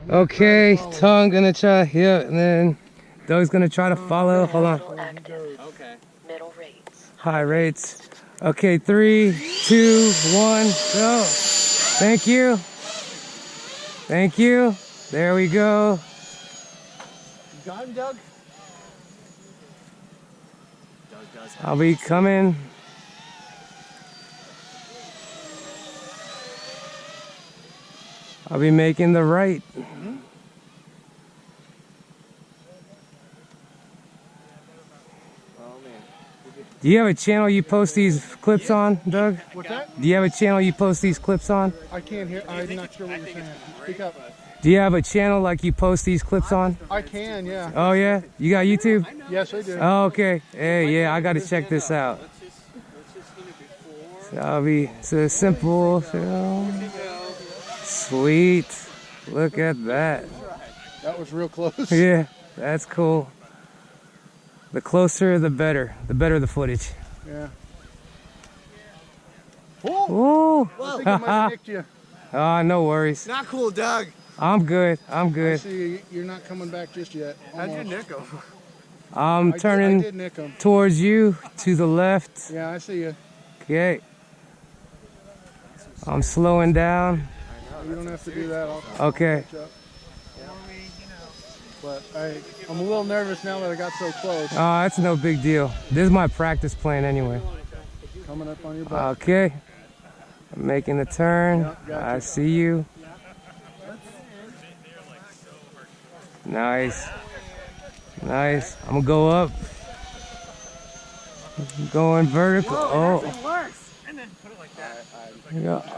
Okay, Tongue gonna try here, and then Doug's gonna try to follow. Hold on. Okay. Middle rates. High rates. Okay, 3, 2, 1, go. Thank you. Thank you. There we go. You got him, Doug? Doug does have I'll be coming. I'll be making the right. Do you have a channel you post these clips on, Doug? What's that? Do you have a channel you post these clips on? I can't hear. I'm not sure what you're saying. Speak up. Do you have a channel like you post these clips on? I can, yeah. Oh yeah? You got YouTube? Yes, I do. Oh, okay. Hey, yeah, I gotta check this out. So I'll be so simple. So. Sweet. Look at that. That was real close. Yeah, that's cool. The closer, the better. The better the footage. Yeah. Whoa! I think I might have nicked you. Oh, no worries. Not cool, Doug. I'm good. I'm I good. see you're not coming back just yet. How'd you Almost. nick him? I'm I turning did nick him. towards you to the left. Yeah, I see you. Okay. I'm slowing down. You don't have to do that. I'll Okay. catch up. But I'm a little nervous now that I got so close. Oh, that's no big deal. This is my practice plane anyway. Coming up on your butt. Okay. I'm making the turn. Yep, gotcha. I see you. Nice. Nice. I'm gonna go up. Going vertical. Oh.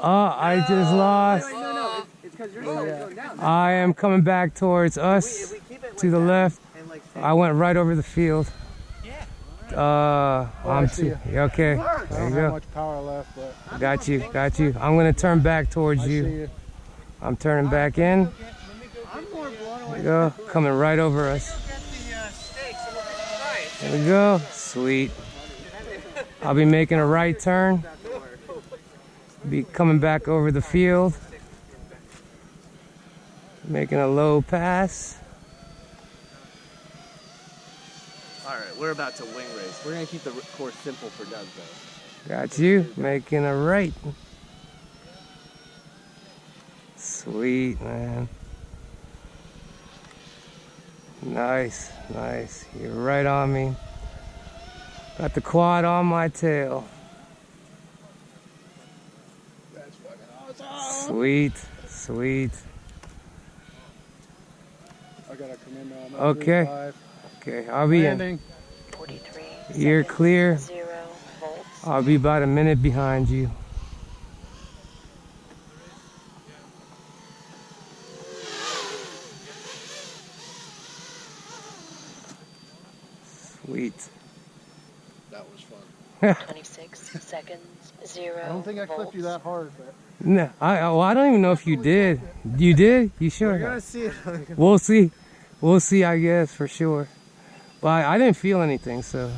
Oh, I just lost. No, it's because you're going down. I am coming back towards us to the left. I went right over the field. I'm see too. you. Okay. I There don't you have go. much power left, but Got you. Got you. I'm gonna turn back towards I see you. you. I'm turning back in. There we go. Coming right over us. There we go. Sweet. I'll be making a right turn. Be coming back over the field. Making a low pass. All right, we're about to wing race. We're gonna keep the course simple for Doug, though. Got you. Making a right. Sweet, man. Nice, nice. You're right on me. Got the quad on my tail. That's fucking awesome. Sweet, sweet. I gotta come in now. I'm at Okay. 35. Okay, I'll be in. Landing. 43. You're clear. 0 volts. I'll be about a minute behind you. Sweet. That was fun. 26 seconds. 0 I don't think I clipped you that hard, but No, I don't even know if you did. You did? You We're sure? gonna see it. We'll see. We'll see, I guess, for sure. But I didn't feel anything, so.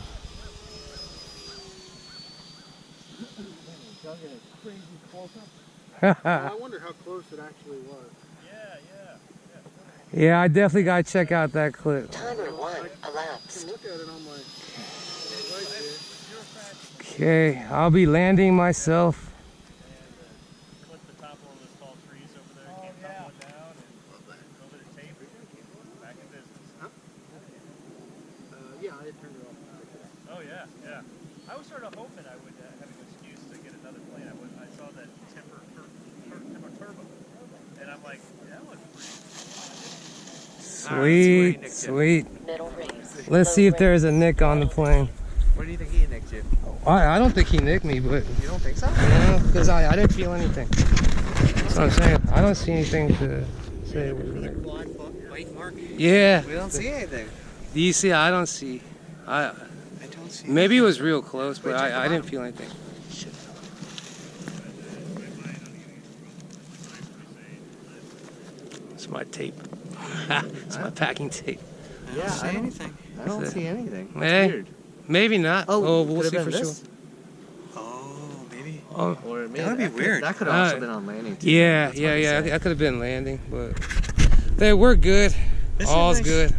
I wonder how close it actually was. Yeah, I definitely got to check out that clip. Timer 1 elapsed. Look at it on my right Okay, I'll be landing myself. Clip the top of one of those tall trees over there. Can't cut one down and go over the tape. Back in business. Yeah, I turned it off. Oh yeah, yeah. I was sort of hoping I would have an excuse to get another plane. I saw that Timber Turbo, and I'm like, yeah, that looks pretty. Sweet, sweet. Middle race. Let's see if there's a nick on the plane. Where do you think he nicked you? I don't think he nicked me, but You don't think so? no, because I didn't feel anything. That's what I'm saying. I don't see anything to say. White mark? Yeah. We don't see anything. Do you see? I don't see. I don't see. Maybe it was real close, but I didn't feel anything. It's my tape. It's my packing tape. I don't see anything. I don't see anything. Eh, Weird. maybe not. Oh, We'll could see have for been sure. this? Oh, maybe. Oh, Or maybe That would be weird. That could have also been on landing too. yeah, That's yeah, what he yeah. said. I could have been landing, but We're good. This is All's nice. good.